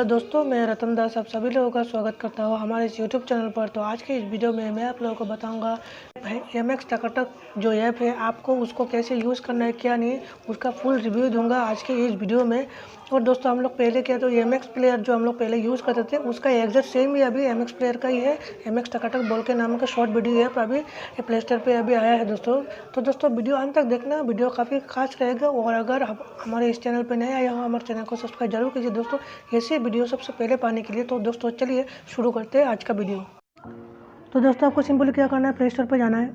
Hello दोस्तों, मैं रतन दास आप सभी लोगों का स्वागत करता हूँ हमारे इस यूट्यूब चैनल पर। तो आज के इस वीडियो में मैं आप लोगों को बताऊंगा MX टकाटक जो ऐप है आपको उसको कैसे यूज़ करना है क्या नहीं, उसका फुल रिव्यू दूंगा आज के इस वीडियो में। और दोस्तों हम लोग पहले क्या तो MX प्लेयर जो हम लोग पहले यूज़ करते थे उसका एग्जैक्ट सेम ही अभी MX प्लेयर का ही है। MX टकाटक बोल के नाम का शॉर्ट वीडियो ऐप अभी प्ले स्टोर पर अभी आया है दोस्तों। तो दोस्तों वीडियो अंत तक देखना, वीडियो काफ़ी खास रहेगा। और अगर हमारे इस चैनल पर नए आए हो हमारे चैनल को सब्सक्राइब जरूर कीजिए दोस्तों, ऐसे वीडियो सबसे पहले पाने के लिए। तो दोस्तों चलिए शुरू करते हैं आज का वीडियो। तो दोस्तों आपको सिंपली क्या करना है, प्ले स्टोर पर जाना है।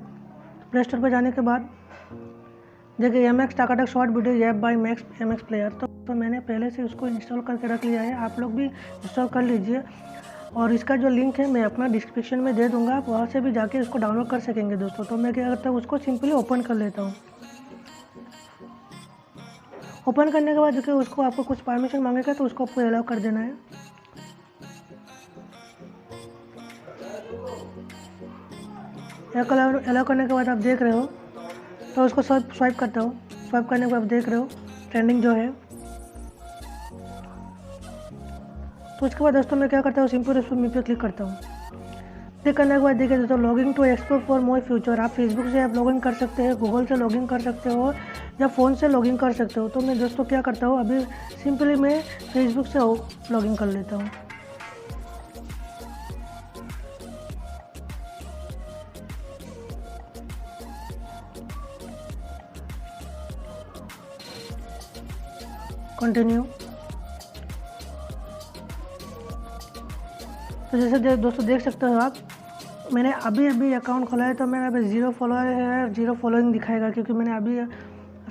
प्ले स्टोर पर जाने के बाद देखिए MX Takatak short video app by MX player. तो मैंने पहले से उसको इंस्टॉल करके रख लिया है, आप लोग भी इंस्टॉल कर लीजिए। और इसका जो लिंक है मैं अपना डिस्क्रिप्शन में दे दूँगा, आप वहाँ से भी जाके इसको डाउनलोड कर सकेंगे दोस्तों। तो मैं क्या करता हूँ, उसको सिंपली ओपन कर लेता हूँ। ओपन करने के बाद देखिए उसको आपको कुछ परमिशन मांगेगा तो उसको आपको अलाउ कर देना है। अलाउ करने के बाद आप देख रहे हो तो उसको स्वाइप करता हूँ। स्वाइप करने के बाद आप देख रहे हो ट्रेंडिंग जो है। तो उसके बाद दोस्तों मैं क्या करता हूँ, सिंपल मी पे क्लिक करता हूँ। क्लिक करने के बाद देखिए दोस्तों logging to explore for more future. आप फेसबुक से आप लॉगिन कर सकते हैं, गूगल से लॉगिन कर सकते हो या फ़ोन से लॉगिन कर सकते हो। तो मैं दोस्तों क्या करता हूँ, अभी सिंपली मैं फेसबुक से लॉगिन कर लेता हूँ। कंटिन्यू। तो जैसे दोस्तों देख सकते हो आप, मैंने अभी अकाउंट खोला है तो मेरा अभी 0 फॉलोअर है, 0 फॉलोइंग दिखाएगा क्योंकि मैंने अभी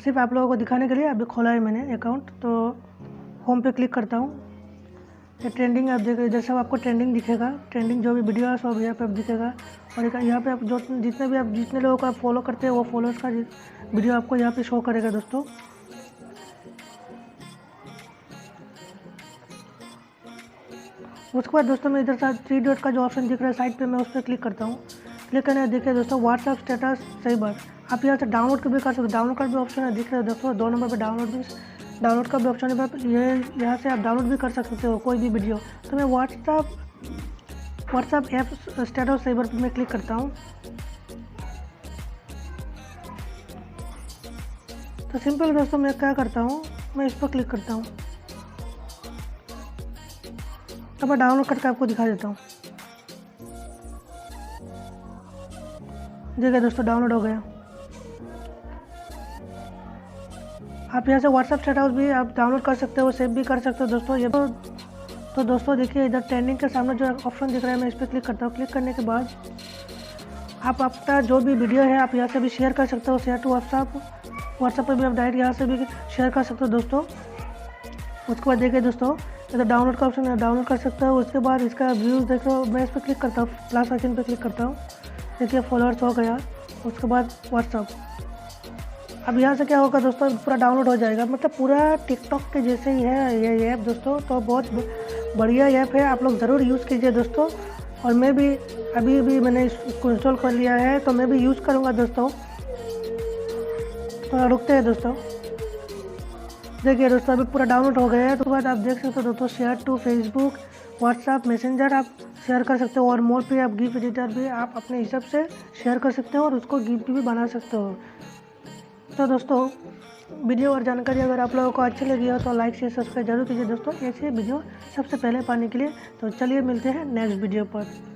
सिर्फ आप लोगों को दिखाने के लिए अभी खोला है मैंने अकाउंट। तो होम पे क्लिक करता हूँ। ये ट्रेंडिंग आप देख, इधर सब आपको ट्रेंडिंग दिखेगा, ट्रेंडिंग जो भी वीडियो है सब यहाँ पे आप दिखेगा। और यहाँ पे आप जितने लोगों को आप फॉलो करते हैं वो फॉलोअर्स का वीडियो आपको यहाँ पे शो करेगा दोस्तों। उसके बाद दोस्तों मैं इधर साथ 3 डॉट का जो ऑप्शन दिख रहा है साइड पे, मैं उस पर क्लिक करता हूँ। क्लिक करने देखिए दोस्तों व्हाट्सएप स्टेटस सही बार आप यहाँ से डाउनलोड भी कर सकते हो। डाउनलोड का भी ऑप्शन है, दिख रहा है दोस्तों 2 नंबर पर डाउनलोड का भी ऑप्शन है। ये यहाँ से आप डाउनलोड भी कर सकते हो कोई भी वीडियो। तो मैं व्हाट्सएप ऐप स्टेटस सही बार पर मैं क्लिक करता हूँ। तो सिंपल दोस्तों मैं क्या करता हूँ, मैं इस पर क्लिक करता हूँ। तो मैं डाउनलोड करके आपको दिखा देता हूँ। देखिए दोस्तों डाउनलोड हो गया। आप यहाँ से व्हाट्सएप स्टेटस भी आप डाउनलोड कर सकते हो, सेव भी कर सकते हो दोस्तों। ये तो दोस्तों देखिए इधर ट्रेंडिंग के सामने जो ऑप्शन दिख रहा है मैं इस पर क्लिक करता हूँ। क्लिक करने के बाद आप अपना जो भी वीडियो है आप यहाँ से भी शेयर कर सकते हो, शेयर टू व्हाट्सएप पर भी आप डायरेक्ट यहाँ से भी शेयर कर सकते हो दोस्तों। उसके बाद देखिए दोस्तों इधर डाउनलोड का ऑप्शन है, डाउनलोड कर सकते हो। उसके बाद इसका व्यूज़ देखो, मैं इस पर क्लिक करता हूँ, प्लस आइकन पे क्लिक करता हूँ। देखिए फॉलोअर्स हो गया। उसके बाद व्हाट्सअप, अब यहाँ से क्या होगा दोस्तों, पूरा डाउनलोड हो जाएगा, मतलब पूरा टिकटॉक के जैसे ही है ये ऐप दोस्तों। तो बहुत बढ़िया ऐप है, आप लोग ज़रूर यूज़ कीजिए दोस्तों। और मैं भी अभी मैंने इसको इंस्टॉल कर लिया है तो मैं भी यूज़ करूँगा दोस्तों। तो रुकते हैं दोस्तों। देखिए दोस्तों अभी पूरा डाउनलोड हो गया है। तो बाद आप देख सकते हो दोस्तों share to Facebook, WhatsApp, messenger आप शेयर कर सकते हो। और मोर पे आप गिफ्ट एडिटर भी आप अपने हिसाब से शेयर कर सकते हो और उसको गिफ्ट भी बना सकते हो। तो दोस्तों वीडियो और जानकारी अगर आप लोगों को अच्छी लगी हो तो लाइक शेयर सब्सक्राइब जरूर कीजिए दोस्तों, ऐसे वीडियो सबसे पहले पाने के लिए। तो चलिए मिलते हैं नेक्स्ट वीडियो पर।